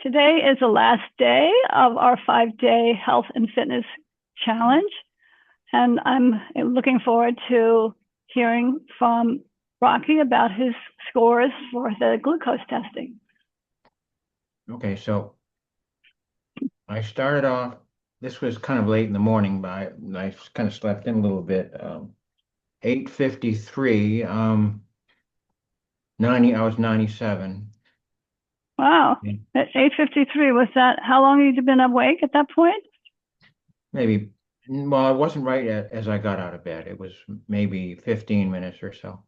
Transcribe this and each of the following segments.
Today is the last day of our 5-day health and fitness challenge, and I'm looking forward to hearing from Rocky about his scores for the glucose testing. Okay, so I started off, this was kind of late in the morning, but I kind of slept in a little bit. 8:53, 90, I was 97. Wow, Yeah. at 8:53, was that, how long had you been awake at that point? Maybe, well, it wasn't right as I got out of bed. It was maybe 15 minutes or so.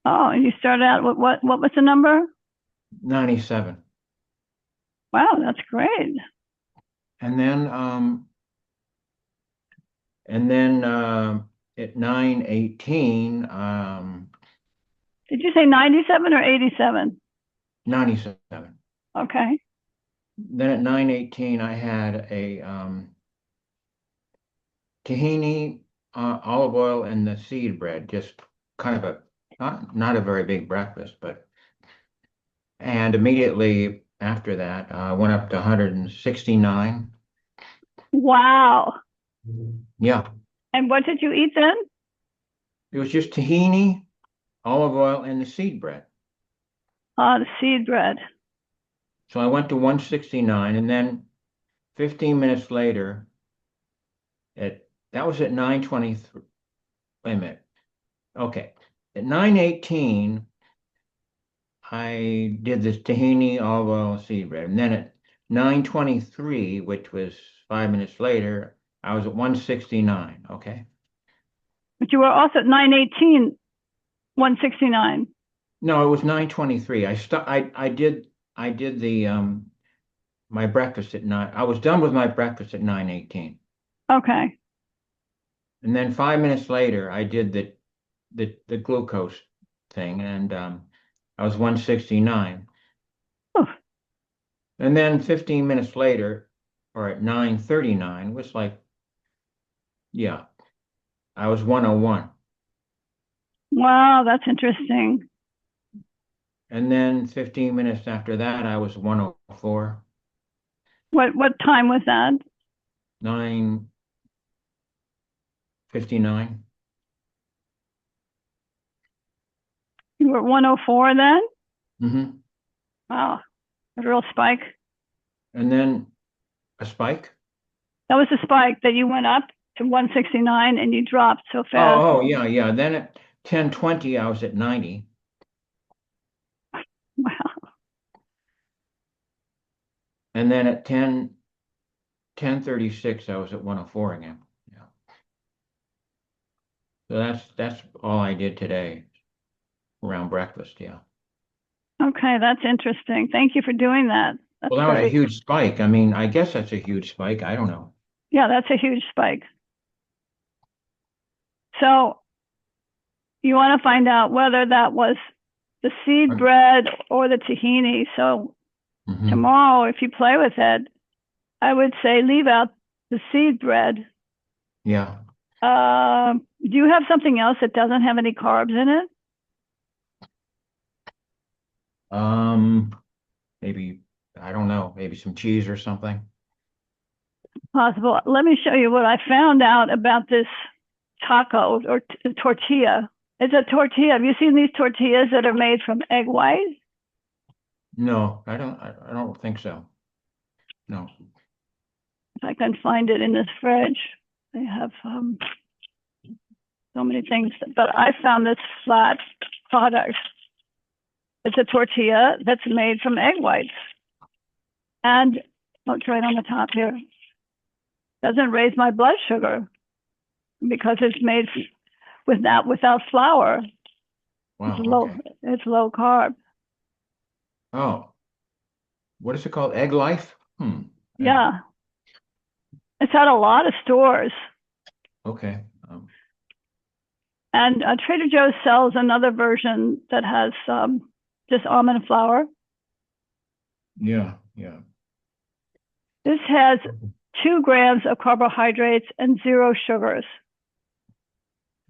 Oh, and you started out with what was the number? 97. Wow, that's great. And then, and then at 9:18, Did you say 97 or 87? 97. Okay. Then at 9:18, I had a tahini, olive oil, and the seed bread. Just kind of a not a very big breakfast, but and immediately after that, I went up to 169. Wow. Yeah, And what did you eat then? it was just tahini, olive oil, and the seed bread. The seed bread. So I went to 169, and then 15 minutes later, at that was at 9:23. Wait a minute. Okay, at 9:18. I did this tahini olive oil seed bread. And then at 9:23, which was 5 minutes later, I was at 169. Okay. But you were also at 9:18, 169. No, it was 9:23. I did the my breakfast at 9. I was done with my breakfast at 9:18. Okay. And then 5 minutes later, I did the glucose thing, and I was 169. Oof. And then 15 minutes later, or at 9:39, was like, yeah, I was 101. Wow, that's interesting. And then 15 minutes after that, I was 104. What time was that? 9:59. You were 104 then? Mm-hmm. Wow, a real spike. And then a spike. That was the spike that you went up to 169 and you dropped so fast. Oh, yeah, yeah. Then at 10:20, I was at 90. Wow. And then at 10:36, I was at 104 again. Yeah. So that's all I did today around breakfast. Yeah. Okay, that's interesting. Thank you for doing that. That's Well, that was a great. huge spike. I mean, I guess that's a huge spike. I don't know. Yeah, that's a huge spike. So you want to find out whether that was the seed bread or the tahini. So Mm-hmm. tomorrow, if you play with it, I would say leave out the seed bread. Yeah. Do you have something else that doesn't have any carbs in it? Um, maybe, I don't know, maybe some cheese or something. Possible. Let me show you what I found out about this taco or tortilla. It's a tortilla. Have you seen these tortillas that are made from egg white? No, I don't think so. No. If I can find it in this fridge, they have so many things. But I found this flat product. It's a tortilla that's made from egg whites, and it's right on the top here. Doesn't raise my blood sugar because it's made without flour. It's Wow. low. Okay. It's low carb. Oh, what is it called? Egg life? Hmm. Yeah. Yeah, it's at a lot of stores. Okay. And Trader Joe's sells another version that has just almond flour. Yeah. Yeah. This has 2 grams of carbohydrates and 0 sugars.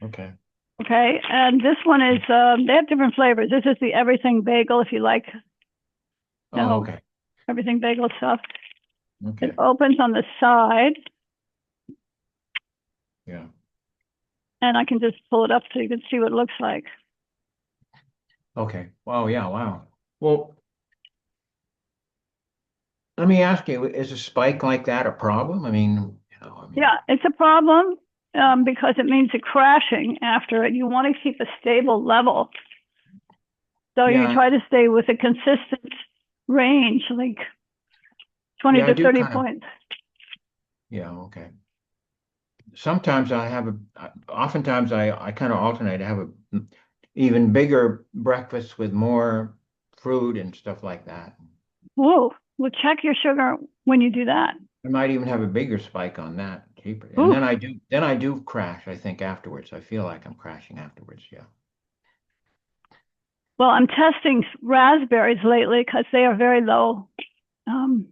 Okay. Okay, and this one is they have different flavors. This is the everything bagel if you like. Oh, No, okay. everything bagel stuff. Okay. It opens on the side, Yeah. and I can just pull it up so you can see what it looks like. Okay. Wow. Yeah. Wow. Well, let me ask you, is a spike like that a problem? I mean, Yeah, it's a problem because it means you're crashing after it. You want to keep a stable level. So you yeah, try to stay with a consistent range, like 20 yeah, I to do 30 kind of, points. yeah, okay. Sometimes oftentimes I kind of alternate. I have a even bigger breakfast with more fruit and stuff like that. Ooh, well, check your sugar when you do that. I might even have a bigger spike on that, cheaper. And Ooh, then I do crash, I think, afterwards. I feel like I'm crashing afterwards, yeah. well, I'm testing raspberries lately because they are um,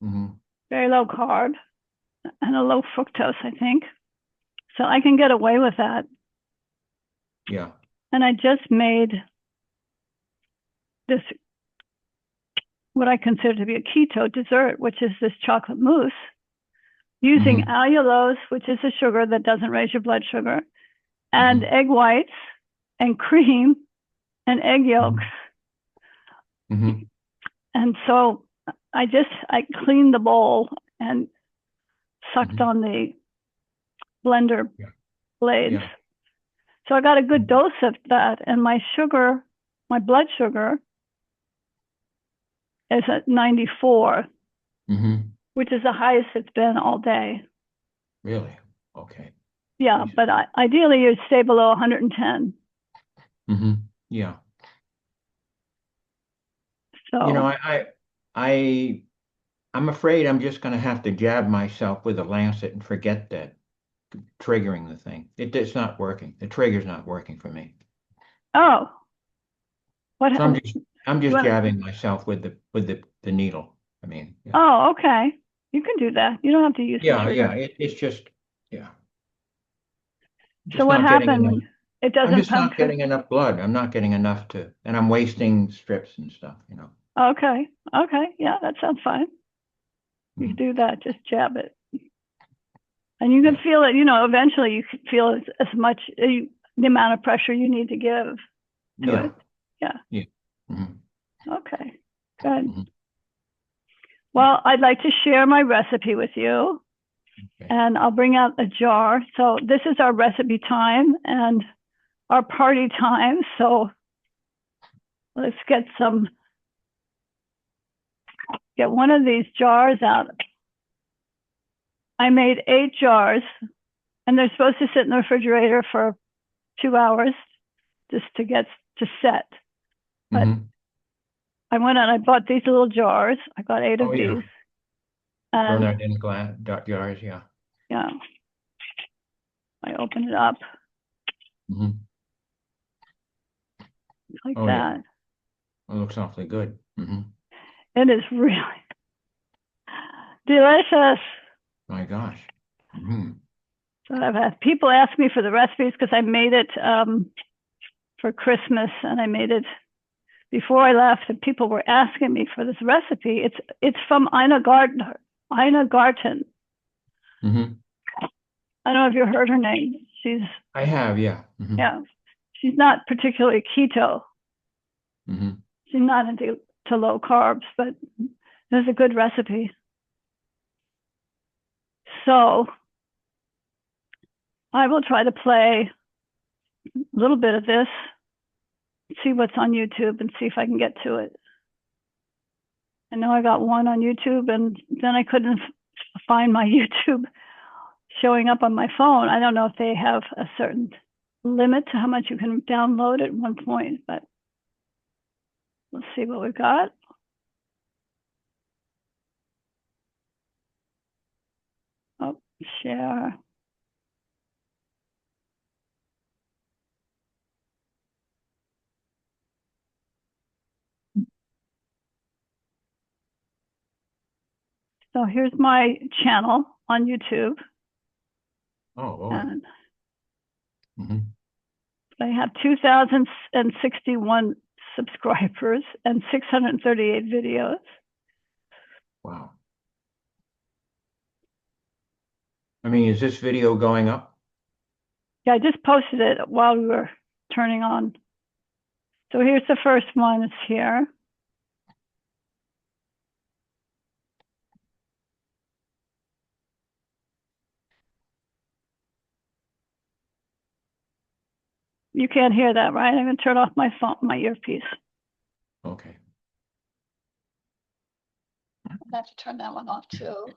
Hmm. very low carb and a low fructose, I think. So I can get away with that. Yeah. And I just made this, what I consider to be a keto dessert, which is this chocolate mousse using Hmm. allulose, which is a sugar that doesn't raise your blood sugar, and Hmm. egg whites and cream and egg yolks. Hmm. And so I cleaned the bowl and sucked Hmm. on the blender Yeah. blades. Yeah. So I got a good Hmm. dose of that. And my blood sugar is at 94, Hmm. which is the highest it's been all day. Really? Okay. Yeah, Jeez. but ideally you'd stay below 110. Hmm. Yeah. You know, So, I I'm afraid I'm just going to have to jab myself with a lancet and forget that triggering the thing. It's not working. The trigger's not working for me. oh, what So I'm you just want? jabbing myself with the needle. I mean, yeah. Oh, okay. You can do that. You don't have to use the Yeah, yeah. trigger. It's just yeah. So Just what not getting enough. happened? It I'm doesn't just pump not through. getting enough blood. I'm not getting enough and I'm wasting strips and stuff. Okay. Okay. Yeah, that sounds fine. You Mm, do that. Just jab it. And you can yeah. feel it, eventually you can feel as much, the amount of pressure you need to give to Yeah. it. Yeah. Yeah. Hmm. Okay. Good. Hmm. Well, I'd like to share my recipe with you Okay. and I'll bring out a jar. So this is our recipe time and our party time. So let's get one of these jars out. I made 8 jars and they're supposed to sit in the refrigerator for 2 hours just to get to set. But Hmm. I went and I bought these little jars. I got 8 of Oh yeah. these. And Bernard in glass dot jars. Yeah. yeah, I opened it up Hmm. like Oh yeah. that. It looks awfully good. Hmm. It is really delicious. My gosh. Hmm. So I've had people ask me for the recipes because I made it for Christmas and I made it before I left, and people were asking me for this recipe. It's from Ina Garten. Ina Garten. Hmm. I don't know if you heard her name. I have, yeah. Hmm. Yeah, she's not particularly keto. Hmm. She's not into low carbs, but it's a good recipe. So I will try to play a little bit of this, see what's on YouTube, and see if I can get to it. I know I got one on YouTube, and then I couldn't find my YouTube showing up on my phone. I don't know if they have a certain limit to how much you can download at one point, but let's see what we've got. Oh, share. So here's my channel on YouTube, Oh, boy. and Hmm. I have 2,061 subscribers and 638 videos. Wow. I mean, is this video going up? Yeah, I just posted it while we were turning on. So here's the first one. It's here. You can't hear that, right? I'm going to turn off my phone, my earpiece. Okay. I have to turn that one off too.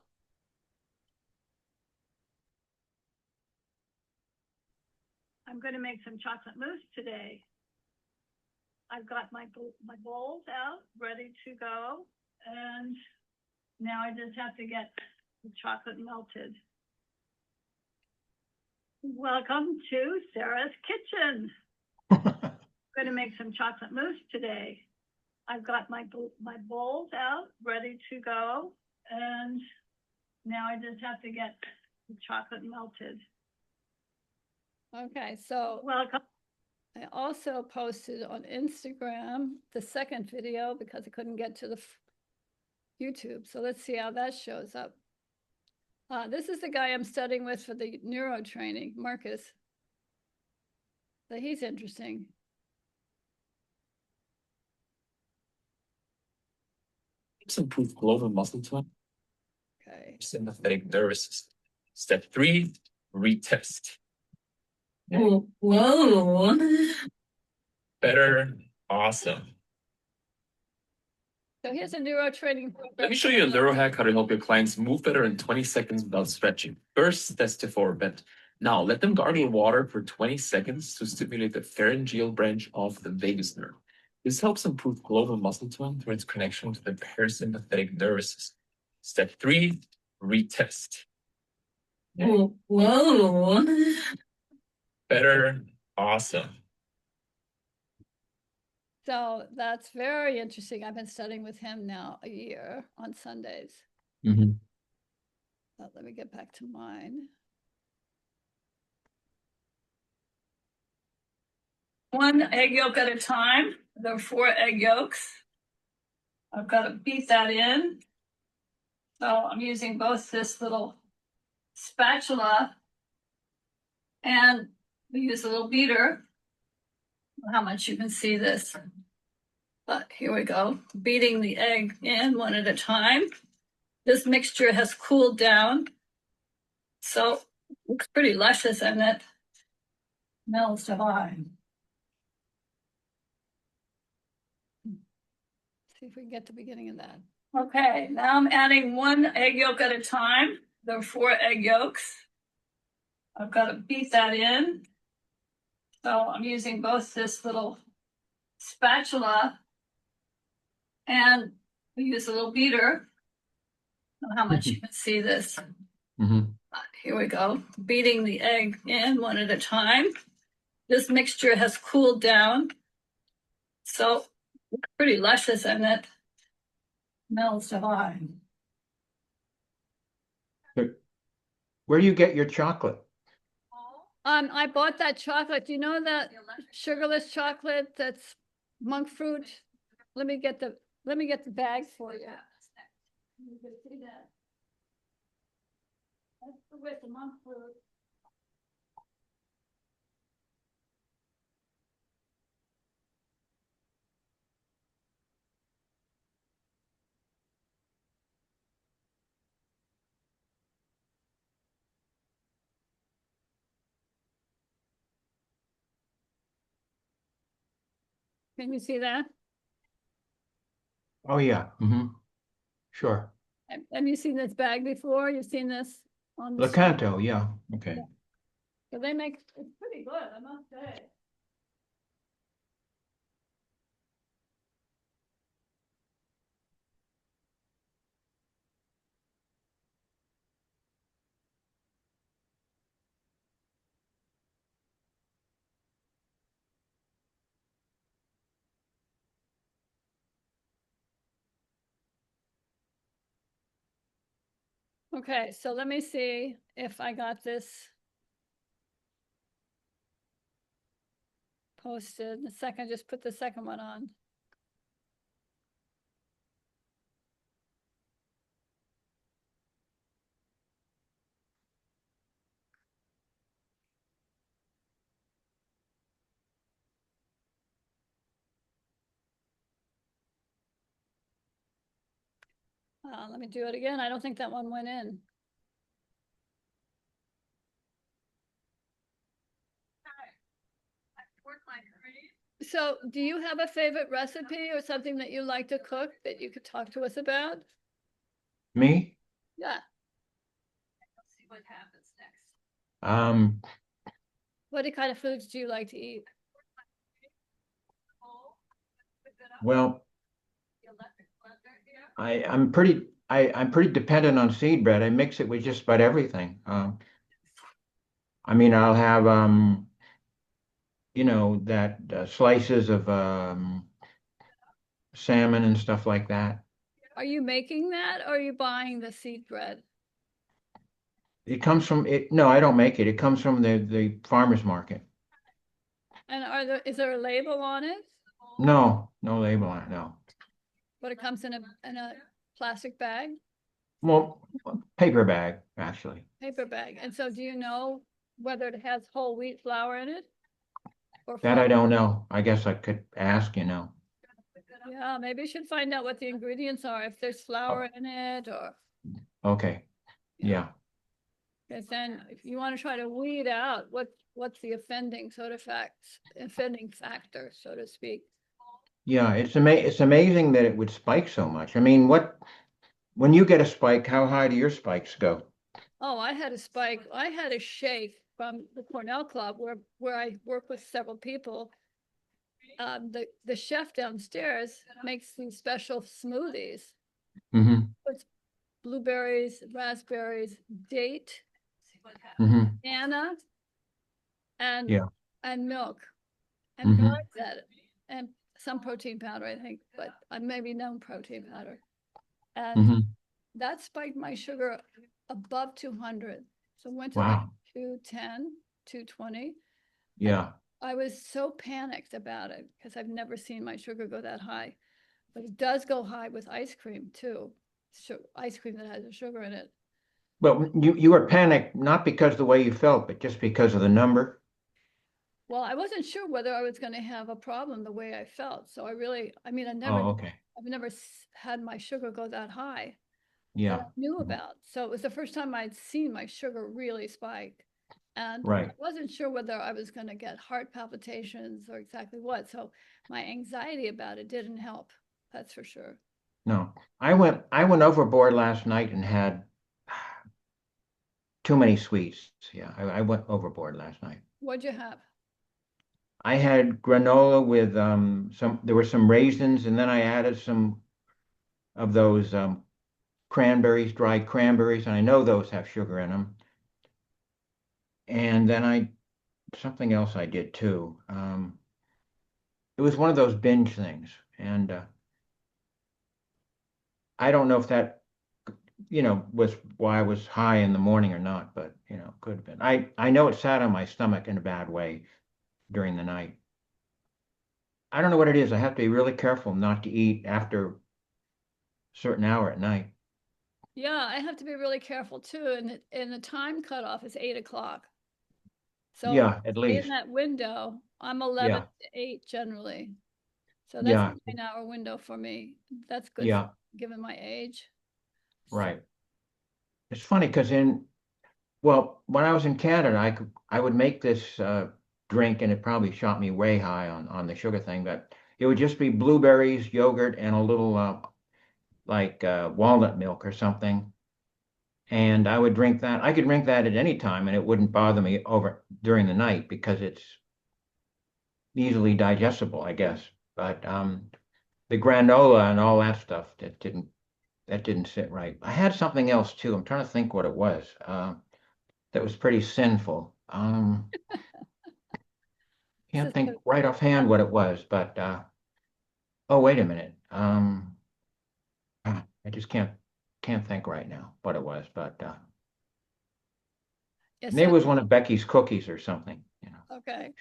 I'm going to make some chocolate mousse today. I've got my bowls out, ready to go. And now I just have to get the chocolate melted. Welcome to Sarah's Kitchen. I'm going to make some chocolate mousse today. I've got my bowls out, ready to go. And now I just have to get the chocolate melted. Okay, so Welcome. I also posted on Instagram the second video because I couldn't get to the YouTube. So let's see how that shows up. This is the guy I'm studying with for the neuro training, Marcus. So he's interesting. Improve global muscle tone. Okay. Sympathetic nervous system. Step 3, retest. Oh, whoa. Better. Awesome. So here's a neuro training. Let me show you a neuro hack how to help your clients move better in 20 seconds without stretching. First, test to forward bend. Now, let them gargle water for 20 seconds to stimulate the pharyngeal branch of the vagus nerve. This helps improve global muscle tone through its connection to the parasympathetic nervous system. Step 3, retest. Oh, whoa. Better. Awesome. So that's very interesting. I've been studying with him now a year on Sundays. Mhm. Let me get back to mine. One egg yolk at a time. There are 4 egg yolks. I've got to beat that in. So I'm using both this little spatula and we use a little beater. How much you can see this. But here we go. Beating the egg in one at a time. This mixture has cooled down. So it looks pretty luscious and it smells divine. See if we can get to the beginning of that. Okay, now I'm adding 1 egg yolk at a time. There are 4 egg yolks. I've got to beat that in. So I'm using both this little spatula and we use a little beater. How much you can see this. Mhm. Here we go. Beating the egg in one at a time. This mixture has cooled down. So it looks pretty luscious and it smells divine. Where do you get your chocolate? I bought that chocolate. Do you know that sugarless chocolate that's monk fruit? Let me get the bag for you. You can see that. That's with the monk fruit. Can you see that? Oh, yeah. Sure. Have you seen this bag before? You've seen this on the Lecanto, yeah. Okay. So they make it's pretty good, I must say. Okay, so let me see if I got this posted. The second, just put the second one on. Let me do it again. I don't think that one went in. So do you have a favorite recipe or something that you like to cook that you could talk to us about? Me? Yeah. Let's see what happens next. Um, What kind of foods do you like to eat? well, I'm pretty dependent on seed bread. I mix it with just about everything. I mean, I'll have that slices of salmon and stuff like that. Are you making that or are you buying the seed bread? It comes from it. No, I don't make it. It comes from the farmer's market. And is there a label on it? No, no label on it. No. But it comes in a plastic bag, Well, paper bag actually. paper bag. And so do you know whether it has whole wheat flour in it? Or That I flour? don't know. I guess I could ask. Yeah, maybe you should find out what the ingredients are, if there's flour in it or, Okay. Yeah. because then if you want to try to weed out what's the offending factor, so to speak. Yeah. It's amazing that it would spike so much. I mean, when you get a spike, how high do your spikes go? Oh, I had a spike. I had a shake from the Cornell Club where I work with several people. The chef downstairs makes these special smoothies. Mm-hmm. Puts blueberries, raspberries, date, Mm-hmm. banana, and Yeah. and milk, and Mm-hmm. garlic that, and some protein powder, I think, but maybe no protein powder. And Mm-hmm. that spiked my sugar above 200. So went to like Wow. 210, 220. Yeah. I was so panicked about it because I've never seen my sugar go that high. But it does go high with ice cream too. Ice cream that has a sugar in it. But you were panicked not because the way you felt, but just because of the number. Well, I wasn't sure whether I was going to have a problem the way I felt. So I mean, Oh, okay. I've never had my sugar go that high that I Yeah. knew about. So it was the first time I'd seen my sugar really spike. And I Right. wasn't sure whether I was going to get heart palpitations or exactly what. So my anxiety about it didn't help. That's for sure. No. I went overboard last night and had too many sweets. Yeah, I went overboard last night. What'd you have? I had granola with there were some raisins, and then I added some of those cranberries, dried cranberries, and I know those have sugar in them. And then something else I did too. It was one of those binge things, and I don't know if that was why I was high in the morning or not, but could have been. I know it sat on my stomach in a bad way during the night. I don't know what it is. I have to be really careful not to eat after a certain hour at night. Yeah, I have to be really careful too. And the time cutoff is 8 o'clock. So Yeah, at in least. that window, I'm 11 Yeah, to 8 generally. So that's a yeah, 9-hour window for me. That's good yeah, given my age. So, right. It's funny because well, when I was in Canada, I would make this drink, and it probably shot me way high on the sugar thing, but it would just be blueberries, yogurt, and a little like walnut milk or something. And I would drink that. I could drink that at any time, and it wouldn't bother me over during the night because it's easily digestible, I guess. But the granola and all that stuff that didn't sit right. I had something else too. I'm trying to think what it was. That was pretty sinful. this Can't is think good. right offhand what it was, but oh, wait a minute. I just can't think right now what it was, but Yes, maybe it was one of Becky's cookies or something. okay.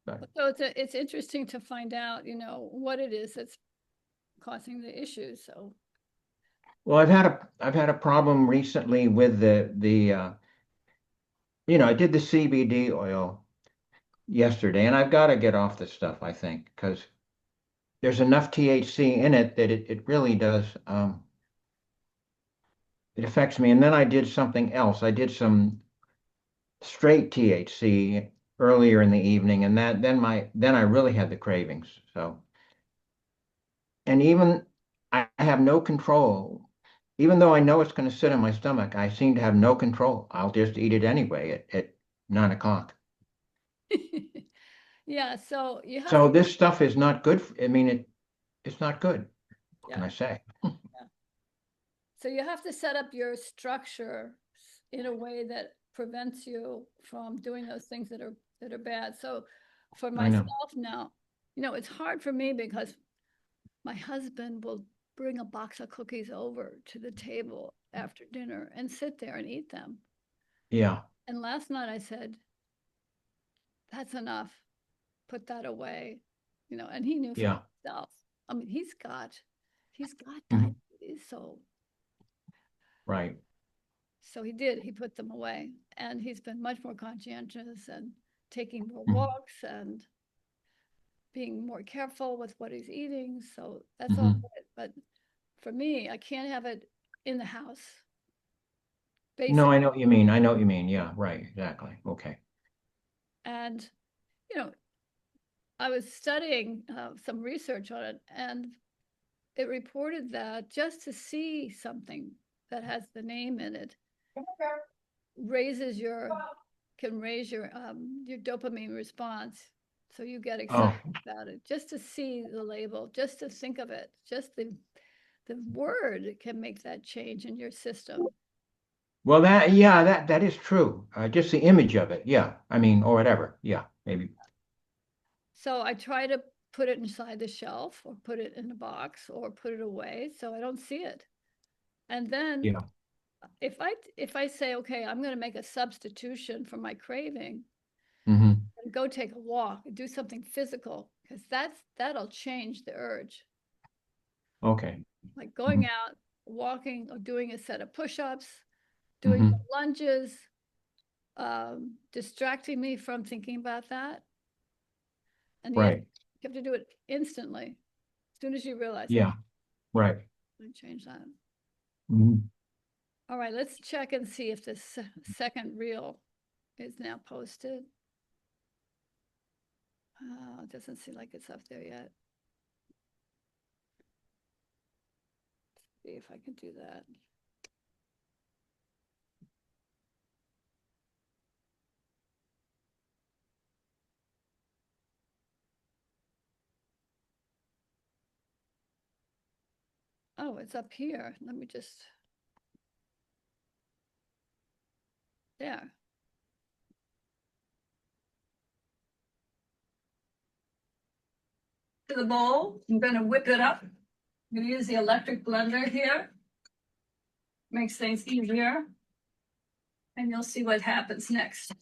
But So it's interesting to find out, what it is that's causing the issues. So well, I've had a problem recently with I did the CBD oil yesterday, and I've got to get off this stuff, I think, because there's enough THC in it that it really does. it affects me. And then I did something else. I did some straight THC earlier in the evening, and then I really had the cravings. So, and even I have no control. Even though I know it's going to sit in my stomach, I seem to have no control. I'll just eat it anyway at 9 o'clock. Yeah, so you have So to, this stuff is not good. I mean, it's not good. What can yeah. I say? So you have to set up your structure in a way that prevents you from doing those things that are bad. So for I know. myself now, it's hard for me because my husband will bring a box of cookies over to the table after dinner and sit there and eat them. Yeah. And last night I said, that's enough. Put that away. And he knew for Yeah. himself. I mean, he's got Mhm. diabetes, Right. so he did. He put them away, and he's been much more conscientious and taking more Mhm. walks and being more careful with what he's eating. So that's all Mhm. good. But for me, I can't have it in the house. No, Basic. I know what you mean. I know what you mean. Yeah, right. Exactly. Okay. And you know, I was studying some research on it, and it reported that just to see something that has the name in it raises can raise your dopamine response, so you get excited Oh, about it. Just to see the label, just to think of it, just the word can make that change in your system. well, that is true. Just the image of it. Yeah. I mean, or whatever. Yeah, maybe. So I try to put it inside the shelf or put it in a box or put it away so I don't see it. And then Yeah. if I say, okay, I'm going to make a substitution for my craving Hmm. and go take a walk, do something physical, because that'll change the urge. Okay. Like going out, walking, or doing a set of push-ups, doing Hmm. some lunges, distracting me from thinking about that. And you have, Right. you have to do it instantly, as soon as you realize, Yeah. Right. let me change that. Mhm. All right, let's check and see if this second reel is now posted. It doesn't seem like it's up there yet. See if I can do that. Oh, it's up here. Let me just, there. To the bowl, I'm gonna whip it up. I'm gonna use the electric blender here. Makes things easier. And you'll see what happens next.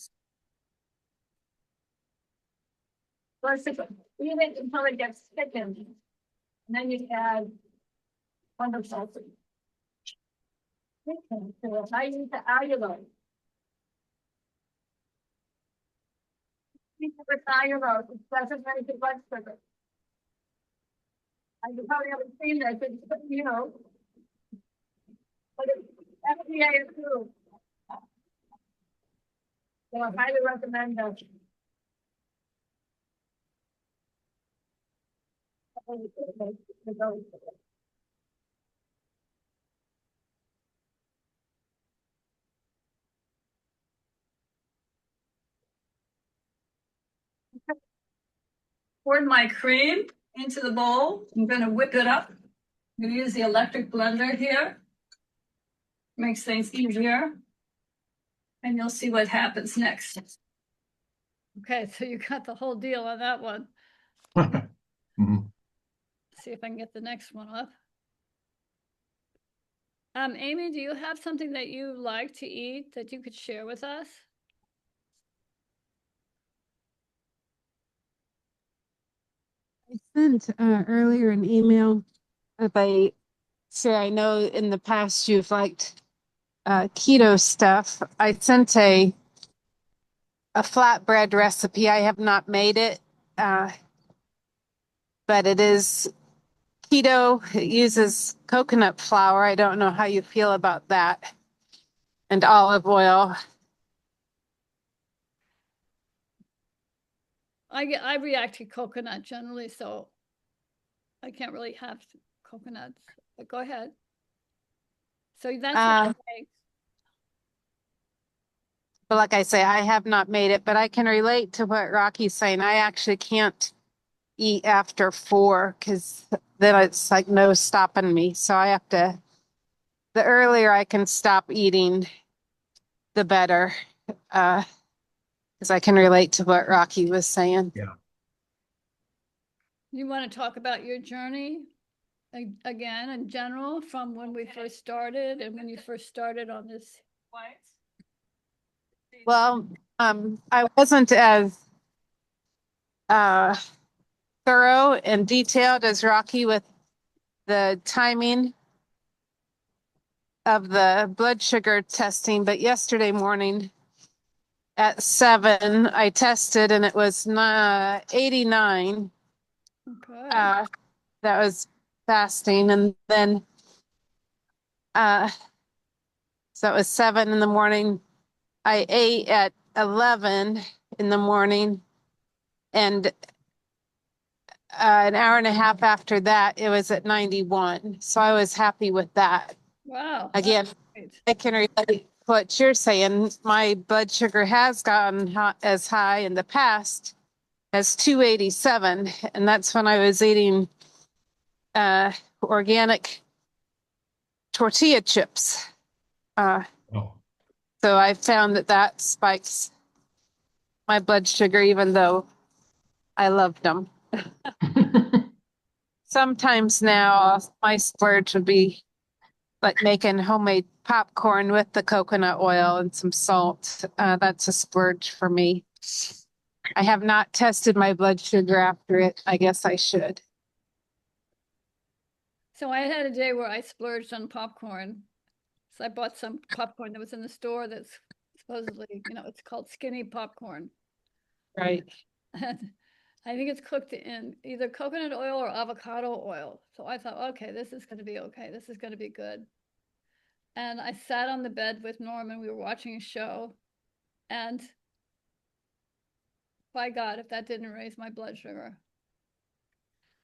First, leave it until it gets thickened. And then you add wonderful. So I use the allulose. With allulose, it doesn't make it blood sugar. You probably haven't seen this, but but it's FDA approved. So I highly recommend that. Poured my cream into the bowl. I'm gonna whip it up. I'm gonna use the electric blender here. Makes things easier. And you'll see what happens next. Okay, so you got the whole deal on that one. Mhm. See if I can get the next one up. Amy, do you have something that you like to eat that you could share with us? I sent earlier an email about, say, I know in the past you've liked keto stuff. I sent a flatbread recipe. I have not made it, but it is keto uses coconut flour. I don't know how you feel about that. And olive oil. I react to coconut generally, so I can't really have coconuts, but go ahead. So that's what you make. But like I say, I have not made it, but I can relate to what Rocky's saying. I actually can't eat after 4 because then it's like no stopping me. So I have to, the earlier I can stop eating, the better. Because I can relate to what Rocky was saying. Yeah. You want to talk about your journey again in general from when we first started and when you first started on this? Well, I wasn't as thorough and detailed as Rocky with the timing of the blood sugar testing, but yesterday morning at 7, I tested and it was 89. Okay. That was fasting, and then so it was 7 in the morning. I ate at 11 in the morning, and an hour and a half after that, it was at 91. So I was happy with that. Wow. Again, Great. I can relate to what you're saying. My blood sugar has gotten as high in the past as 287, and that's when I was eating organic tortilla chips. Oh. So I found that spikes my blood sugar, even though I loved them. Sometimes now my splurge would be like making homemade popcorn with the coconut oil and some salt. That's a splurge for me. I have not tested my blood sugar after it. I guess I should. So I had a day where I splurged on popcorn. So I bought some popcorn that was in the store that's supposedly, it's called skinny popcorn. Right. And I think it's cooked in either coconut oil or avocado oil. So I thought, okay, this is going to be okay. This is going to be good. And I sat on the bed with Norman. We were watching a show. And by God, if that didn't raise my blood sugar.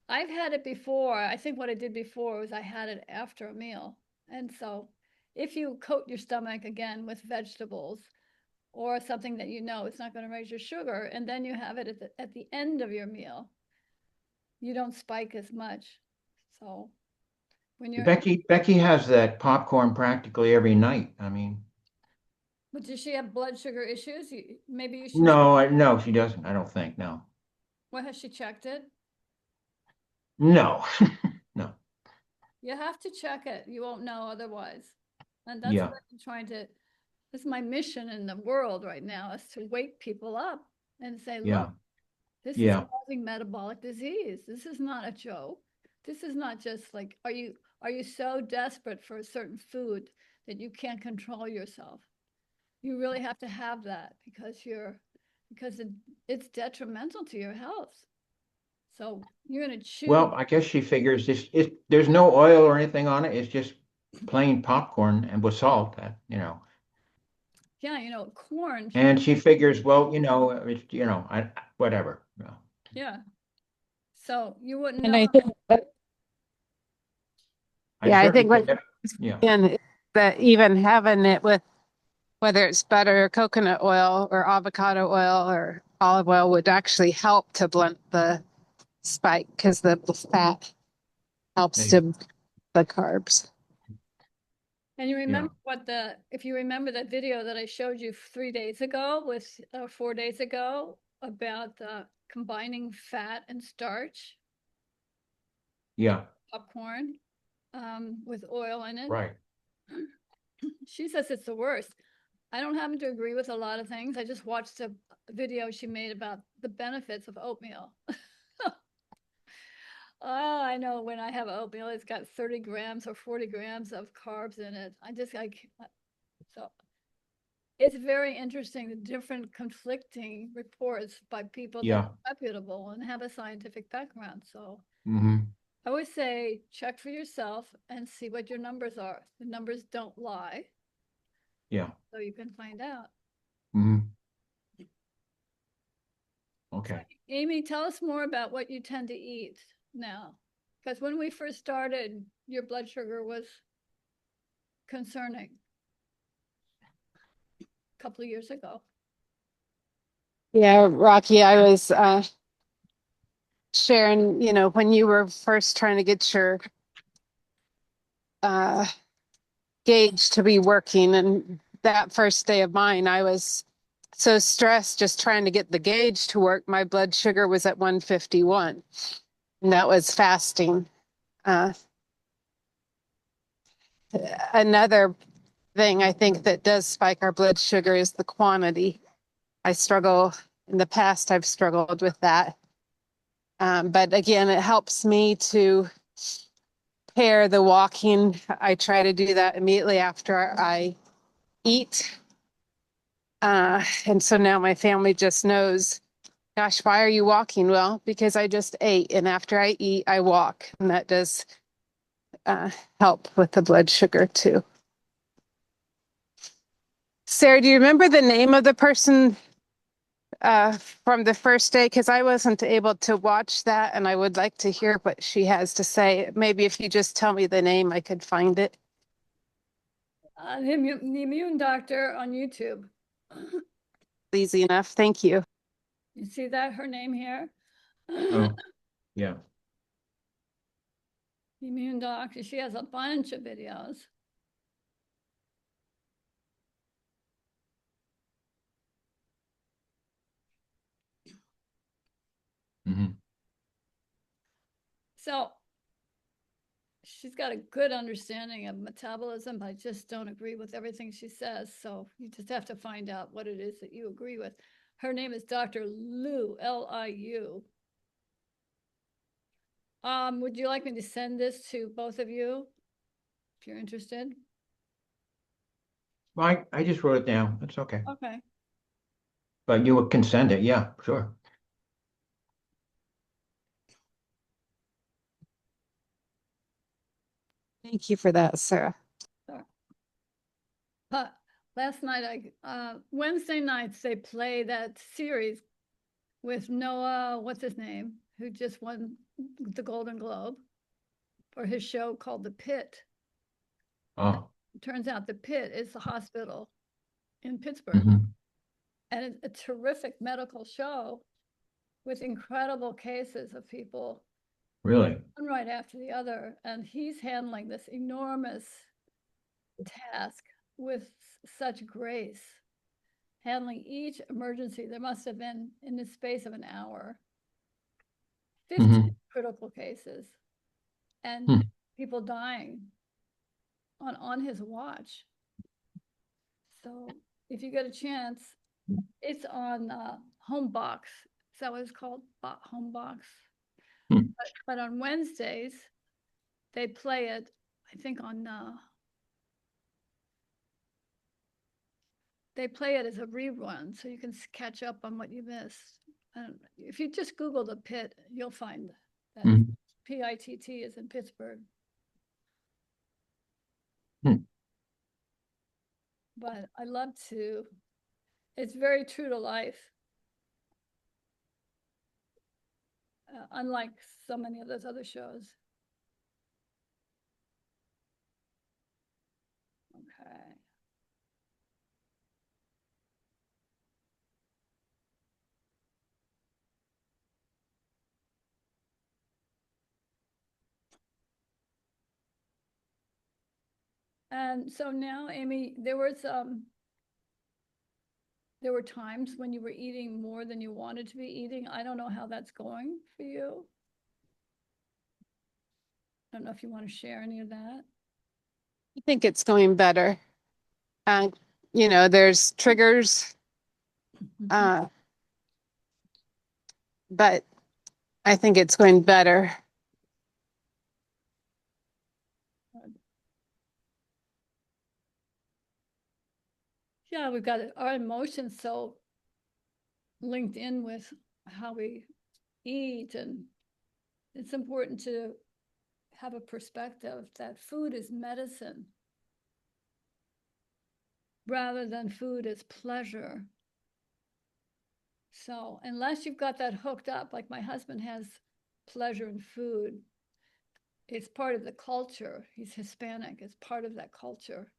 I've had it before. I think what I did before was I had it after a meal. And so if you coat your stomach again with vegetables or something that it's not going to raise your sugar, and then you have it at the end of your meal, you don't spike as much. So when you're Becky has that popcorn practically every night. I mean, but does she have blood sugar issues? Maybe you should. no, she doesn't. I don't think. No, What, has she checked it? no, no. You have to check it. You won't know otherwise. And that's Yeah. what I'm trying to, this is my mission in the world right now, is to wake people up and say, Yeah. look, this is Yeah. causing metabolic disease. This is not a joke. This is not just like, are you so desperate for a certain food that you can't control yourself? You really have to have that because it's detrimental to your health. So you're going to choose. Well, I guess she figures there's no oil or anything on it. It's just plain popcorn and with salt, Yeah, corn. And she figures, well, it's, whatever. Yeah. So you wouldn't And know. I think I think certainly what yeah. and that even having it with whether it's butter, coconut oil, or avocado oil, or olive oil would actually help to blunt the spike because the fat helps Maybe. to the carbs. And you remember if you remember that video that I showed you 3 days ago 4 days ago about combining fat and starch, Yeah. popcorn, with oil in it. Right. She says it's the worst. I don't happen to agree with a lot of things. I just watched a video she made about the benefits of oatmeal. Oh, I know when I have oatmeal, it's got 30 grams or 40 grams of carbs in it. So it's very interesting, the different conflicting reports by people that Yeah. are reputable and have a scientific background. So Hmm. I always say, check for yourself and see what your numbers are. The numbers don't lie, Yeah. so you can find out. Mhm. Okay. Amy, tell us more about what you tend to eat now. Because when we first started, your blood sugar was concerning a couple of years ago. Yeah, Rocky, I was sharing, when you were first trying to get your uh, gauge to be working, and that first day of mine, I was so stressed just trying to get the gauge to work. My blood sugar was at 151, and that was fasting. Uh, Another thing I think that does spike our blood sugar is the quantity. In the past, I've struggled with that. But again, it helps me to pair the walking. I try to do that immediately after I eat. And so now my family just knows, gosh, why are you walking? Well, because I just ate. And after I eat, I walk. And that does help with the blood sugar too. Sarah, do you remember the name of the person from the first day? Because I wasn't able to watch that, and I would like to hear what she has to say. Maybe if you just tell me the name, I could find it. The immune doctor on YouTube. Easy enough. Thank you. You see that, her name here? Oh, yeah. Immune doctor. She has a bunch of videos. Mhm. So she's got a good understanding of metabolism, but I just don't agree with everything she says. So you just have to find out what it is that you agree with. Her name is Dr. Liu, Liu. Would you like me to send this to both of you if you're interested? Well, I just wrote it down. It's okay. Okay. But you can send it. Yeah, sure. Thank you for that, Sarah. Sure. Last night, Wednesday nights, they play that series with Noah, what's his name, who just won the Golden Globe for his show called The Pit. Oh. It turns out The Pit is the hospital in Pittsburgh. Mhm. And it's a terrific medical show with incredible cases of people, Really? one right after the other. And he's handling this enormous task with such grace, handling each emergency. There must have been, in the space of an hour, 15 Mhm. critical cases and Hmm. people dying on his watch. So if you get a chance, it's on Homebox. Is that what it's called? Homebox. Hmm. But on Wednesdays, they play it, I think they play it as a rerun, so you can catch up on what you missed. If you just Google The Pit, you'll find that Mhm. PITT is in Pittsburgh. Hmm. But I love to, it's very true to life. Unlike so many of those other shows. Okay. And so now, Amy, there were times when you were eating more than you wanted to be eating. I don't know how that's going for you. I don't know if you want to share any of that. I think it's going better. There's triggers, uh, but I think it's going better. Yeah, we've got our emotions so linked in with how we eat, and it's important to have a perspective that food is medicine rather than food is pleasure. So unless you've got that hooked up, like my husband has pleasure in food, it's part of the culture. He's Hispanic, it's part of that culture.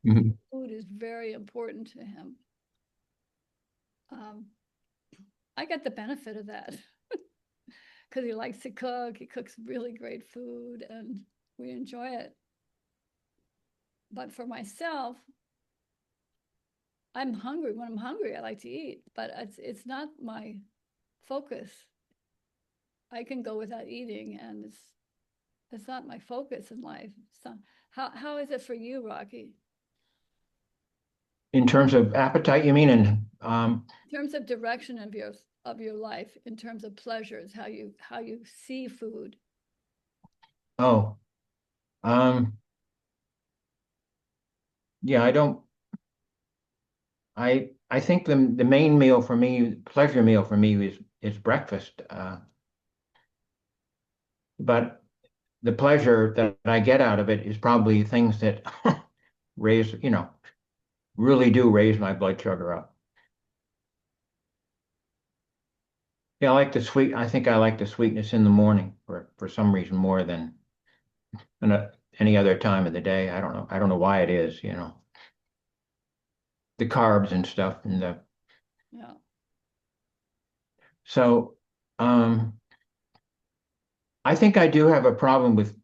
Mhm. Food is very important to him. I get the benefit of that because he likes to cook. He cooks really great food and we enjoy it. But for myself, I'm hungry. When I'm hungry, I like to eat, but it's not my focus. I can go without eating, and it's not my focus in life. So how is it for you, Rocky? In terms of appetite, you mean? And In terms of direction of your life, in terms of pleasures, how you see food. oh, yeah, I think the main meal for me, pleasure meal for me is breakfast. But the pleasure that I get out of it is probably things that raise, really do raise my blood sugar up. Yeah, I think I like the sweetness in the morning for some reason more than any other time of the day. I don't know. I don't know why it is, the carbs and stuff Yeah. so I think I do have a problem with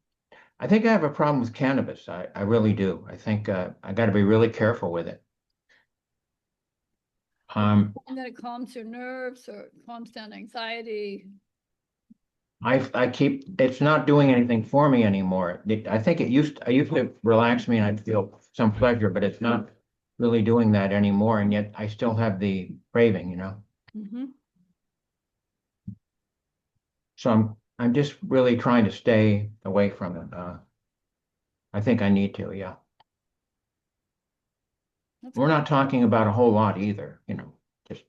I think I have a problem with cannabis. I really do. I think I got to be really careful with it. And that it calms your nerves or calms down anxiety. It's not doing anything for me anymore. I think I used to relax me and I'd feel some pleasure, but it's not really doing that anymore. And yet I still have the craving, Mm-hmm. So I'm just really trying to stay away from it. I think I need to, yeah. That's We're good. not talking about a whole lot either, just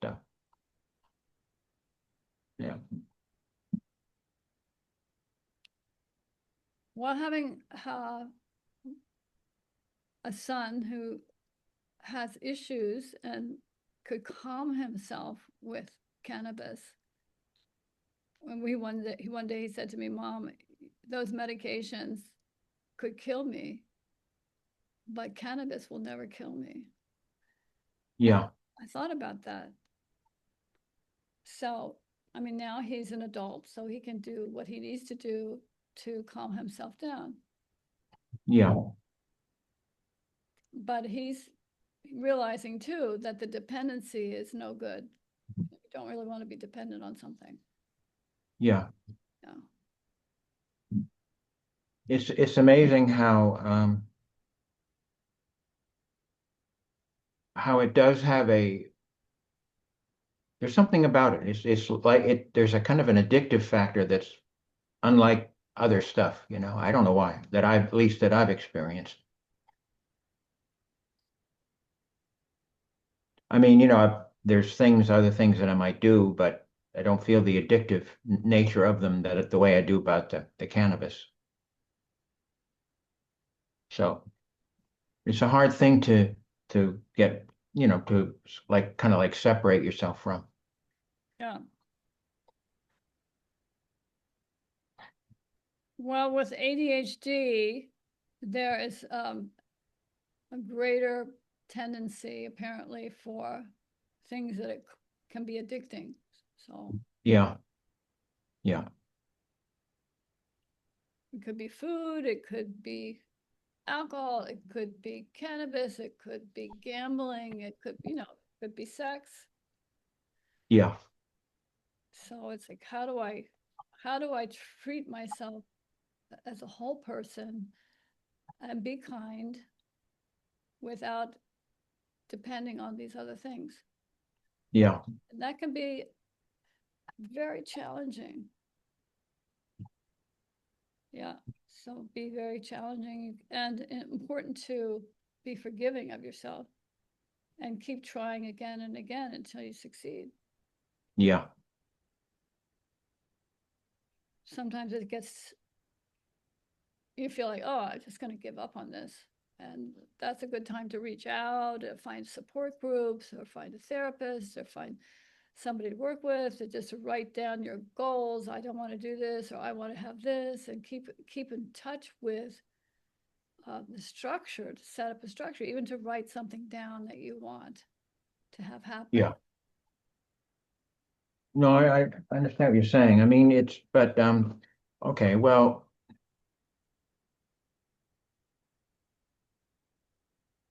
yeah. Well, having a son who has issues and could calm himself with cannabis. When one day he said to me, "Mom, those medications could kill me, but cannabis will never kill me." Yeah, I thought about that. So, I mean, now he's an adult, so he can do what he needs to do to calm himself down. yeah, But he's realizing too that the dependency is no good. You don't really want to be dependent on something. yeah. Yeah. It's amazing how it does have there's something about it. It's like there's a kind of an addictive factor that's unlike other stuff, I don't know why, at least that I've experienced. I mean, there's other things that I might do, but I don't feel the addictive nature of them the way I do about the cannabis. So it's a hard thing to get, to like kind of like separate yourself from. Yeah. Well, with ADHD, there is a greater tendency apparently for things that can be addicting. So Yeah. Yeah. it could be food, it could be alcohol, it could be cannabis, it could be gambling, it could, could be sex. Yeah. So it's like, how do I treat myself as a whole person and be kind without depending on these other things? Yeah. And that can be very challenging. Yeah. So be very challenging and important to be forgiving of yourself and keep trying again and again until you succeed. Yeah. Yeah. Sometimes it gets you feel like, oh, I'm just going to give up on this. And that's a good time to reach out, find support groups, or find a therapist, or find somebody to work with, to just write down your goals. I don't want to do this, or I want to have this, and keep in touch with the structure, to set up a structure, even to write something down that you want to have happen. Yeah. No, I understand what you're saying. I mean, but okay, well,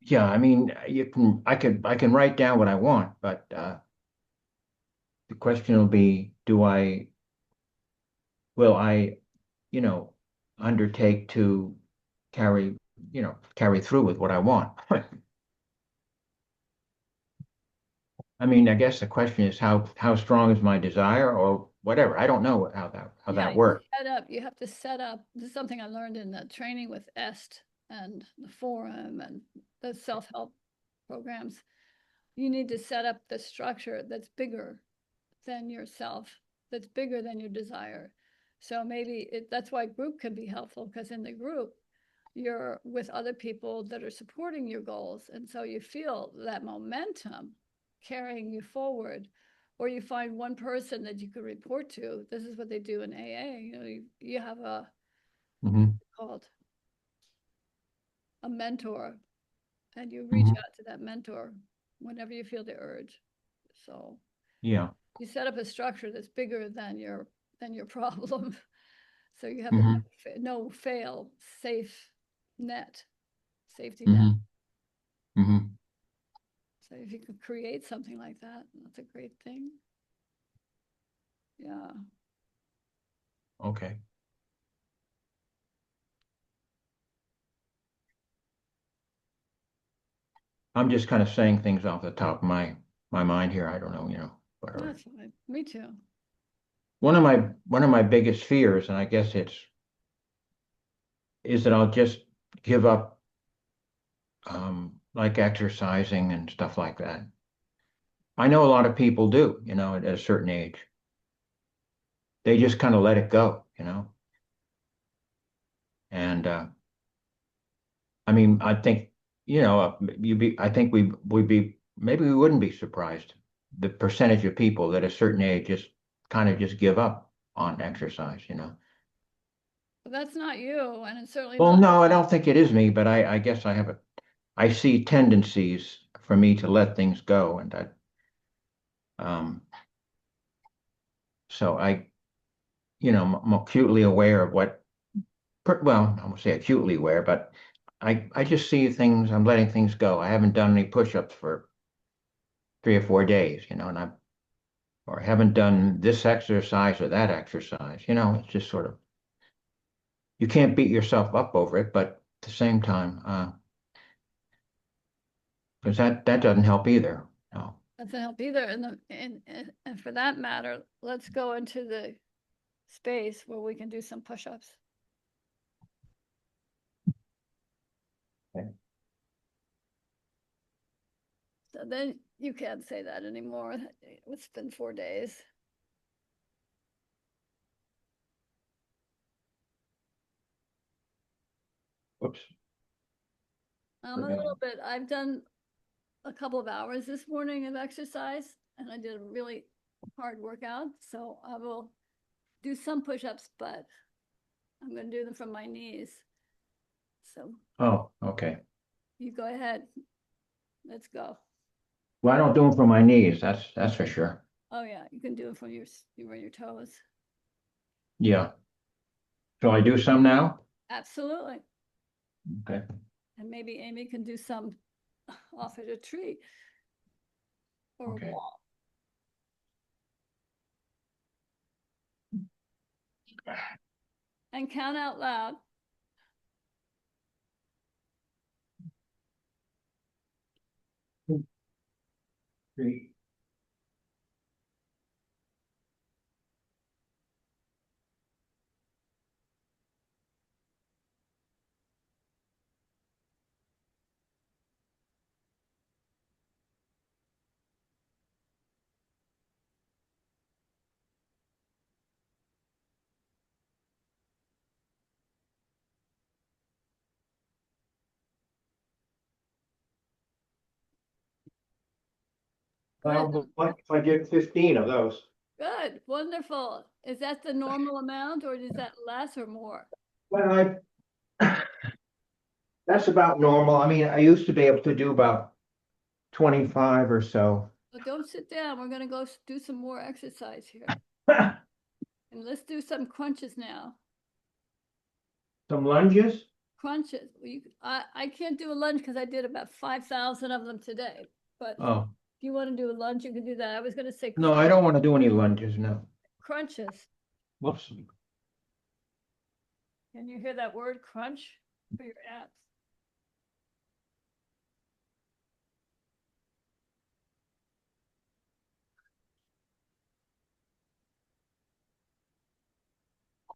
yeah, I mean, I can write down what I want, but the question will be, will I, you know, undertake to carry, carry through with what I want? I mean, I guess the question is how strong is my desire or whatever. I don't know how that works. You have to set up, this is something I learned in the training with EST and the forum and the self-help programs. You need to set up the structure that's bigger than yourself, that's bigger than your desire. So maybe that's why group can be helpful, because in the group, you're with other people that are supporting your goals. And so you feel that momentum carrying you forward. Or you find one person that you can report to. This is what they do in AA. You have Mhm. called a mentor, and you reach Mhm. out to that mentor whenever you feel the urge. So Yeah. you set up a structure that's bigger than your problem. So you have Mhm. a no fail safe net, safety net. Mhm. Mhm. So if you could create something like that, that's a great thing. Yeah. Okay. I'm just kind of saying things off the top of my mind here. I don't know, whatever. That's fine. Me too. One of my biggest fears, and I guess is that I'll just give up like exercising and stuff like that. I know a lot of people do, at a certain age. They just kind of let it go. And I mean, I think, I think we'd be, maybe we wouldn't be surprised the percentage of people at a certain age just kind of just give up on exercise. But that's not you, and it's certainly Well, not. no, I don't think it is me, but I guess I see tendencies for me to let things go, and um, so I'm acutely aware of well, I won't say acutely aware, but I just see things, I'm letting things go. I haven't done any push-ups for 3 or 4 days, and or I haven't done this exercise or that exercise, it's just sort of, you can't beat yourself up over it, but at the same time, because that doesn't help either. No. Doesn't help either. And for that matter, let's go into the space where we can do some push-ups. Okay. So then you can't say that anymore. It's been 4 days. Whoops. A little bit. I've done a couple of hours this morning of exercise, and I did a really hard workout. So I will do some push-ups, but I'm going to do them from my knees. So Oh, okay. you go ahead. Let's go. Well, I don't do them for my knees. That's for sure. Oh yeah, you can do it from your toes. Yeah. Shall I do some now? Absolutely. Okay. And maybe Amy can do some off at a tree or Okay. a wall. And count out loud. 3. Well, what if I get 15 of those? Good, wonderful. Is that the normal amount or is that less or more? Well, that's about normal. I mean, I used to be able to do about 25 or so. But don't sit down. We're gonna go do some more exercise here. And let's do some crunches now. Some lunges? Crunches. I can't do a lunge because I did about 5,000 of them today. But Oh, if you want to do a lunge, you can do that. I was gonna say no, I don't want to do any lunges, no. crunches. Whoops. Can you hear that word crunch for your abs?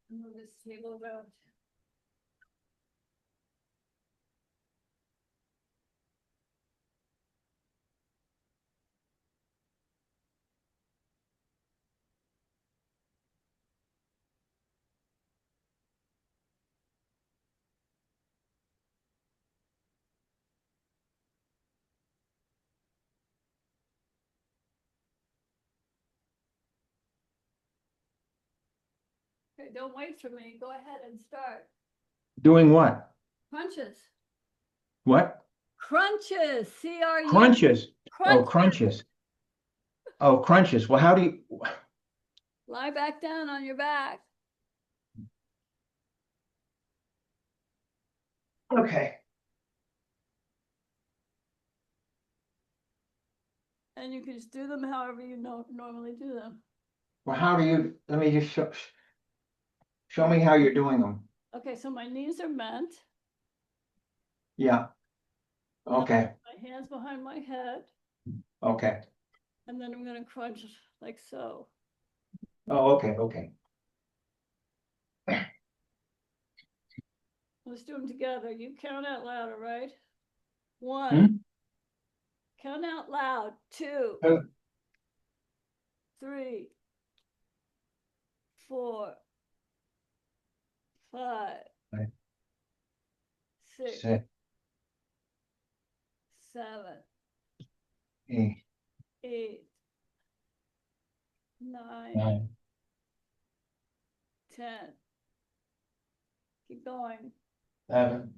Move this table around. Okay, don't wait for me. Go ahead and start. Doing what? Crunches. What? Crunches. C-R-U. Crunches. Oh, Crunches. crunches. Oh, crunches. Well, how do you? Lie back down on your back. Okay. And you can just do them however you normally do them. Well, how do you? Let me just show me how you're doing them. Okay, so my knees are bent. Yeah. Okay. My hands behind my head. Okay. And then I'm going to crunch like so. Oh, okay. Okay. Let's do them together. You count out loud, all right? Hmm? 1. Count out loud. 2. 3. 4. 5. Right. 6. 6, 7. 8, 8. 9. 9, 10. Keep going. 11,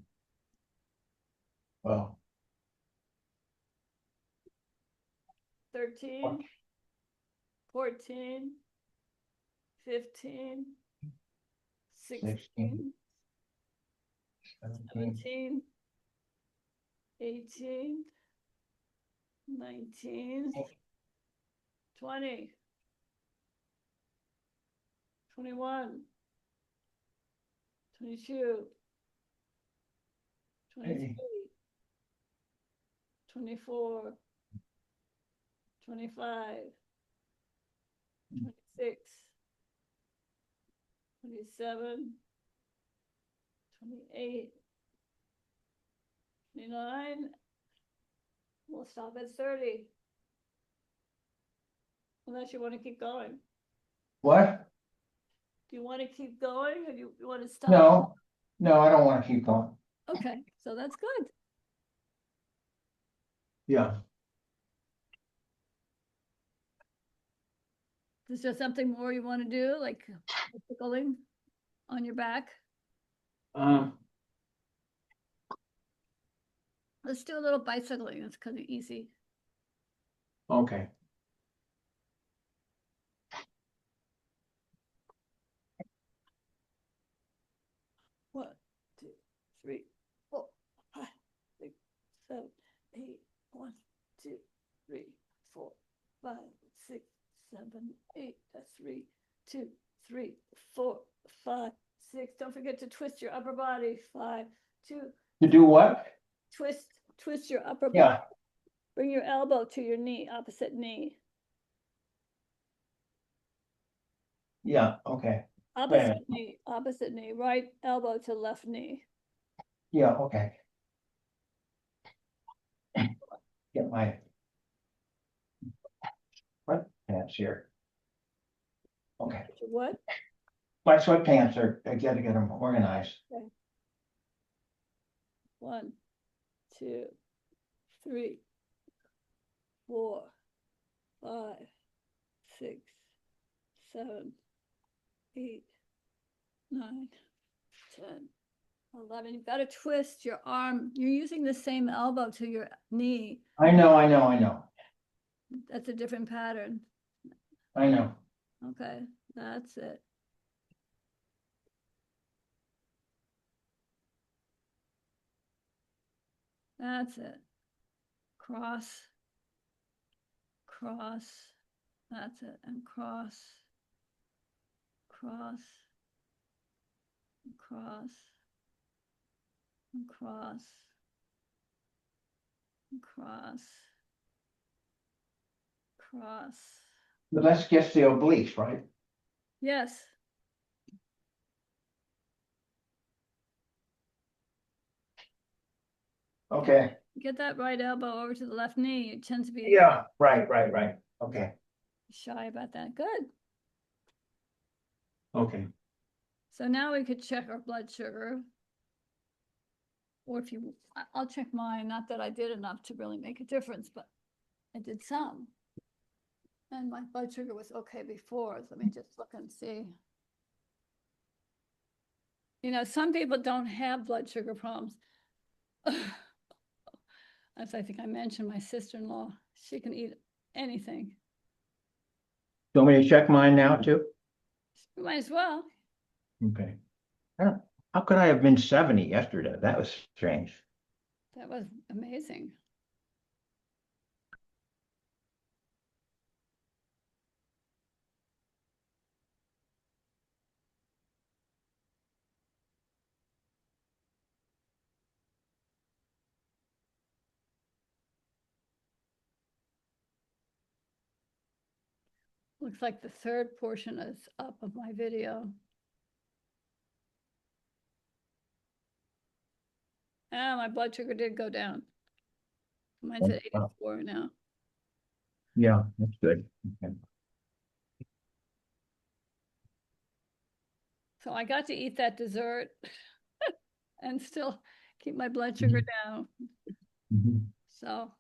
12, 13. 14. 15. 16. 16, 17, 17. 18. 19. 20. 21. 22. 23. 24. 25. 26. 27. 28. 29. We'll stop at 30. Unless you want to keep going. What? Do you want to keep going or do you want to stop? No, no, I don't want to keep going. Okay, so that's good. Yeah. Is there something more you want to do, like tickling on your back? Um, Let's do a little bicycling. It's kind of easy. okay. One, two, three, 4, 5, 6, 7, 8. 1, 2, 3, 4, 5, 6, 7, 8. That's 3, 2, 3, 4, 5, 6. Don't forget to twist your upper body. 5, 2. To do what? Twist your upper Yeah. body. Bring your elbow to your knee, opposite knee. Yeah, okay. Opposite knee, right elbow to left knee. Yeah, okay. Get my sweatpants here. Okay. What? My sweatpants are, I gotta get them organized. Okay. 1, 2, 3, 4, 5, 6, 7, 8, 9, 10, 11. You've got to twist your arm. You're using the same elbow to your knee. I know. That's a different pattern. I know. Okay, that's it. That's it. Cross, cross, that's it, and cross, cross, cross, and cross, and cross, cross. But that's just the obliques, right? Yes, Okay. get that right elbow over to the left knee. It tends to be Yeah, right. Okay. shy about that. Good. Okay. So now we could check our blood sugar. Or if you, I'll check mine, not that I did enough to really make a difference, but I did some. And my blood sugar was okay before. Let me just look and see. You know, some people don't have blood sugar problems. As I think I mentioned, my sister-in-law, she can eat anything. Do you want me to check mine now too? You might as well. Okay. How could I have been 70 yesterday? That was strange. That was amazing. Looks like the third portion is up of my video. Ah, my blood sugar did go down. Mine's at Oh. 84 now. Yeah, that's good. Okay. So I got to eat that dessert and still keep my blood sugar down. Mhm. So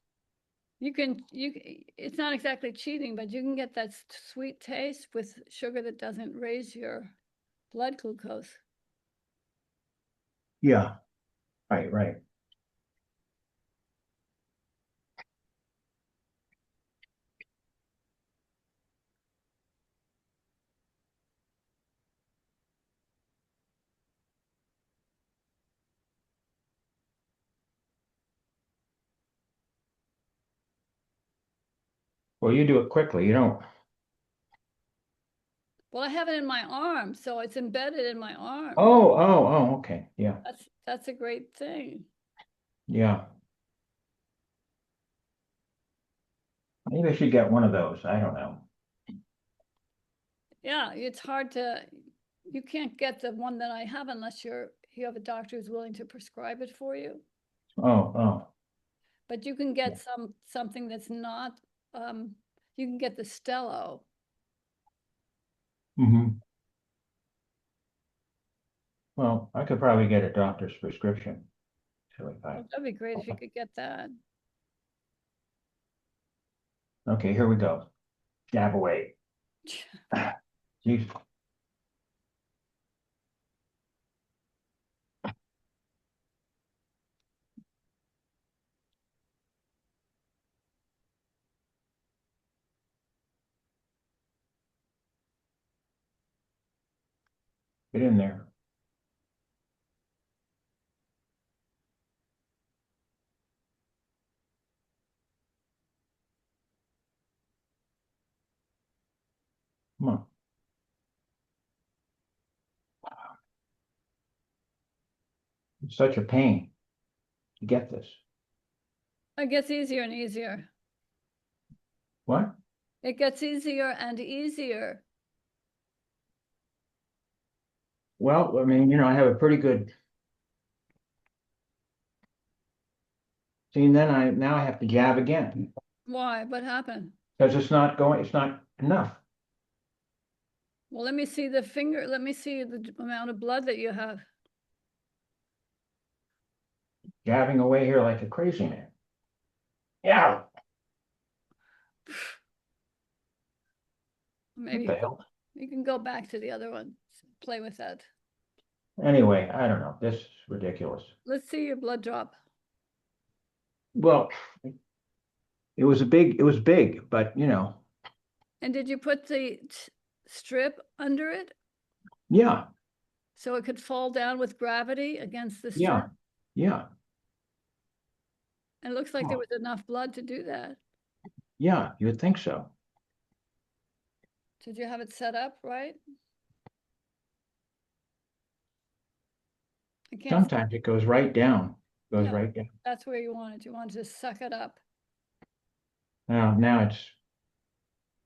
it's not exactly cheating, but you can get that sweet taste with sugar that doesn't raise your blood glucose. Yeah, right. Well, you do it quickly. You don't. Well, I have it in my arm, so it's embedded in my arm. Oh, okay. Yeah, That's a great thing. yeah. Maybe I should get one of those. I don't know. Yeah, it's hard to, you can't get the one that I have unless you have a doctor who's willing to prescribe it for you. Oh. But you can get something that's not, you can get the Stello. Mm-hmm. Well, I could probably get a doctor's prescription. So if I, Oh, that'd be great if you could get that. okay, here we go. Jab away. Jeez. Get in there. Come on. It's such a pain to get this. It gets easier and easier. What? It gets easier and easier. Well, I mean, I have a pretty good. See, and then now I have to jab again Why? What happened? because it's not enough. Well, let me see the finger. Let me see the amount of blood that you have. Jabbing away here like a crazy man. Yeah. Maybe the hell? you can go back to the other one, play with that. Anyway, I don't know. This is ridiculous. Let's see your blood drop. Well, it was big, but you know, And did you put the strip under it yeah, so it could fall down with gravity against the strip? yeah, yeah, It looks like there Oh. was enough blood to do that. yeah, you would think so. Did you have it set up right? I can't, Sometimes it goes right down, goes Yeah. right down. that's where you wanted. You wanted to suck it up. Now it's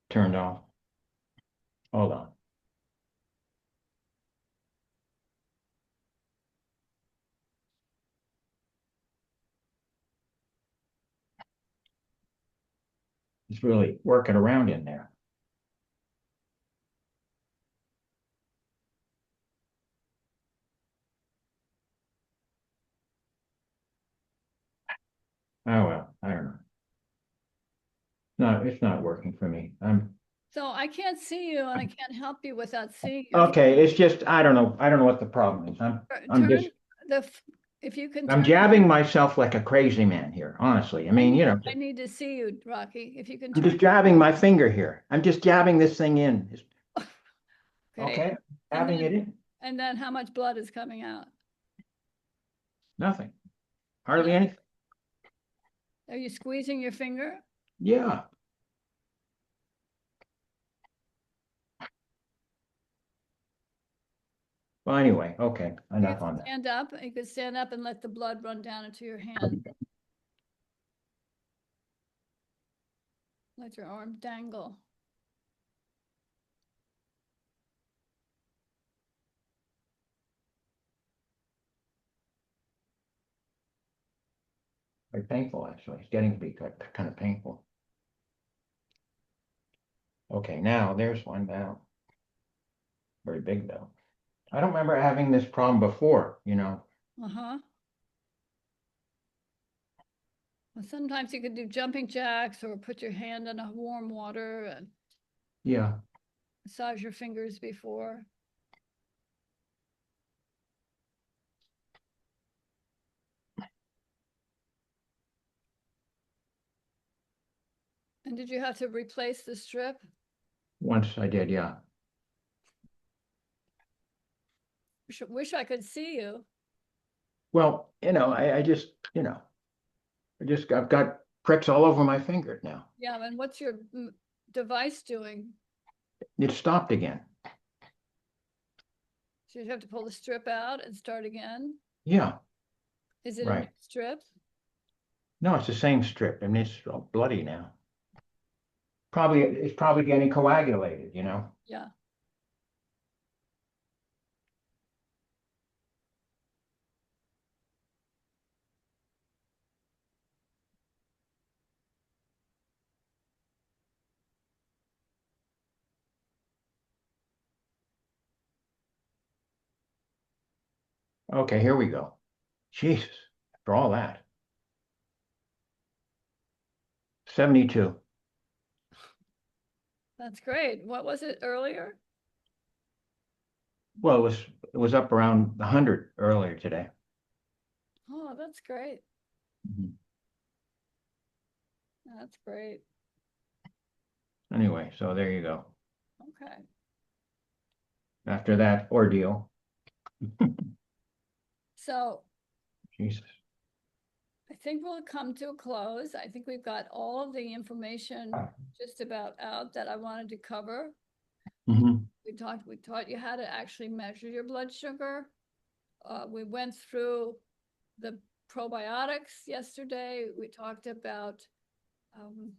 turned off. Hold on. It's really working around in there. Oh, well, I don't know. No, it's not working for me. So I can't see you and I can't help you without seeing you. okay. It's just, I don't know. I don't know what the problem is. I'm Turn just, if you can I'm turn, jabbing myself like a crazy man here, honestly. I mean, you know, I need to see you, Rocky. If you can I'm turn, just jabbing my finger here. I'm just jabbing this thing in. Okay, jabbing it in. and then how much blood is coming out? Nothing. Hardly Nothing. anything. Are you squeezing your finger? Yeah. Well, anyway, okay, enough on that. Stand up. You could stand up and let the blood run down into your hand. Let your arm dangle. Very painful, actually. It's getting to be kind of painful. Okay, now there's one now. Very big though. I don't remember having this problem before, you know. Uh-huh. Well, sometimes you could do jumping jacks or put your hand in a warm water and Yeah. massage your fingers before. And did you have to replace the strip? Once I did, yeah. Wish I could see you. Well, you know, I just, you know, I've got pricks all over my finger now. Yeah, and what's your device doing? It stopped again. So you have to pull the strip out and start again? Yeah. Is it a Right. new strip? No, it's the same strip. I mean, it's all bloody now. It's probably getting coagulated, you know. Yeah. Okay, here we go. Jesus, after all that. 72. That's great. What was it earlier? Well, it was up around 100 earlier today. Oh, that's great. Mhm. That's great. Anyway, so there you go. Okay. After that ordeal, So Jesus. I think we'll come to a close. I think we've got all of the information just about out that I wanted to cover. Mhm. We taught you how to actually measure your blood sugar. We went through the probiotics yesterday. We talked about, let me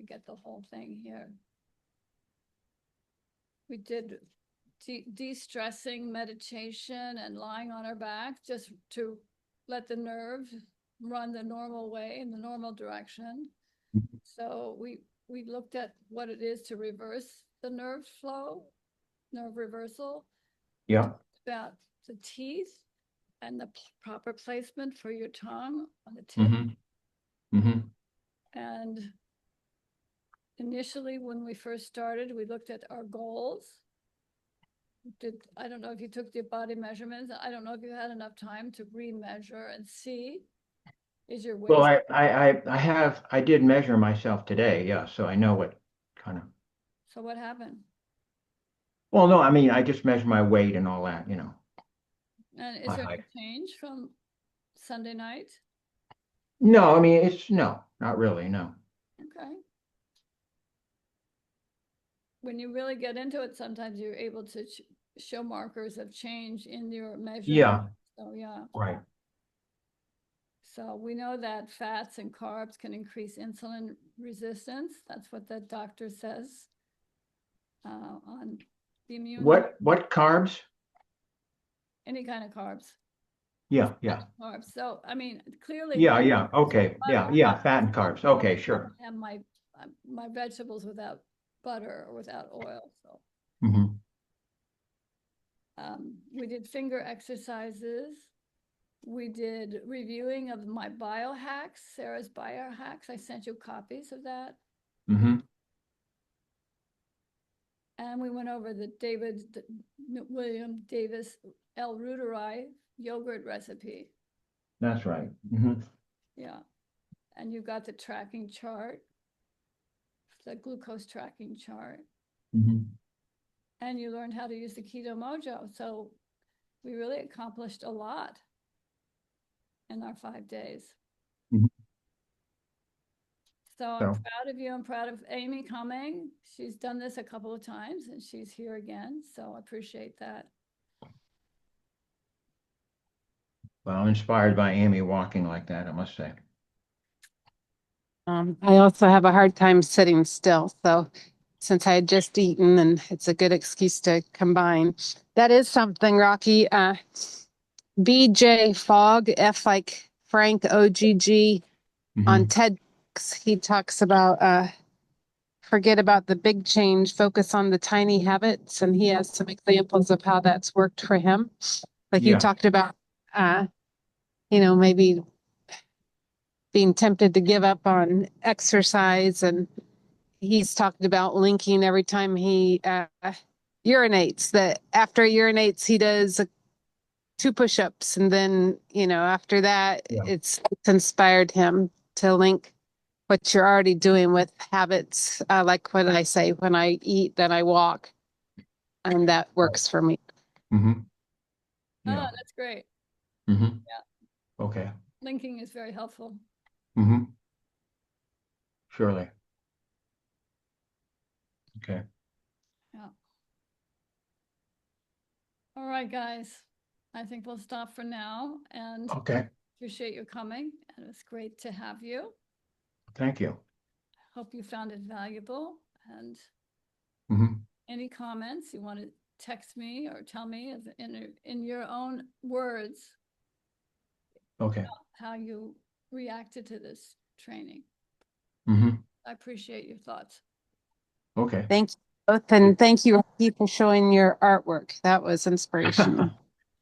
get the whole thing here. We did de-stressing meditation and lying on our back just to let the nerves run the normal way in the normal direction. So we looked at what it is to reverse the nerve flow, nerve reversal. Yeah. About the teeth and the proper placement for your tongue on the tip. Mhm. Mhm. And initially, when we first started, we looked at our goals. I don't know if you took your body measurements. I don't know if you had enough time to re-measure and see. Is your Well, waist, I did measure myself today, yeah, so I know what kind of, so what happened? well, no, I mean, I just measure my weight and all that, And is my there any height. change from Sunday night? No, I mean, no, not really, no. Okay. When you really get into it, sometimes you're able to show markers of change in your measurement. Yeah, So, yeah. right. So we know that fats and carbs can increase insulin resistance. That's what the doctor says on the immune. What carbs? Any kind of carbs. Yeah, yeah, Carbs. So, I mean, clearly. yeah, okay, yeah, fat and carbs, okay, sure. I have my vegetables without butter or without oil. So Hmm. we did finger exercises. We did reviewing of my biohacks, Sarah's biohacks. I sent you copies of that. Hmm. And we went over the William Davis L. Ruteri yogurt recipe. That's right. Hmm. Yeah. And you got the tracking chart, the glucose tracking chart. Hmm. And you learned how to use the Keto Mojo. So we really accomplished a lot in our 5 days. Mhm. So I'm So, proud of you. I'm proud of Amy coming. She's done this a couple of times and she's here again. So I appreciate that. well, I'm inspired by Amy walking like that, I must say. I also have a hard time sitting still. So since I had just eaten, and it's a good excuse to combine. That is something, Rocky. BJ Fogg, F like Frank, OGG, on Mhm. TED, he talks about forget about the big change, focus on the tiny habits. And he has some examples of how that's worked for him. Like you Yeah, talked about, maybe being tempted to give up on exercise. And he's talked about linking every time he urinates, that after he urinates, he does 2 push-ups. And then, after that, Yeah. it's inspired him to link what you're already doing with habits. Like what I say, when I eat, then I walk. And that works for me. Hmm. Oh, Yeah. that's great. Hmm. Yeah. Okay. Linking is very helpful. Hmm. Surely. Okay. Yeah. All right, guys. I think we'll stop for now and Okay. appreciate you coming. And it's great to have you. Thank you. Hope you found it valuable. And Hmm. any comments you want to text me or tell me in your own words Okay. how you reacted to this training. Hmm. I appreciate your thoughts. Okay. Thank you both. And thank you, Rocky, for showing your artwork. That was inspirational.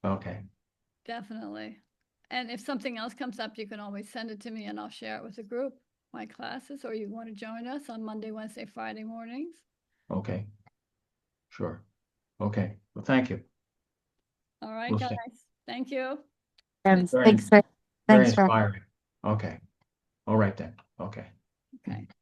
Okay. Definitely. And if something else comes up, you can always send it to me and I'll share it with the group, my classes, or you want to join us on Monday, Wednesday, Friday mornings. Okay. Sure. Okay. Well, thank you. All right, We'll guys. see. Thank you. And Very, thanks, very thanks, Rocky. inspiring. Okay. All right then. Okay. Okay.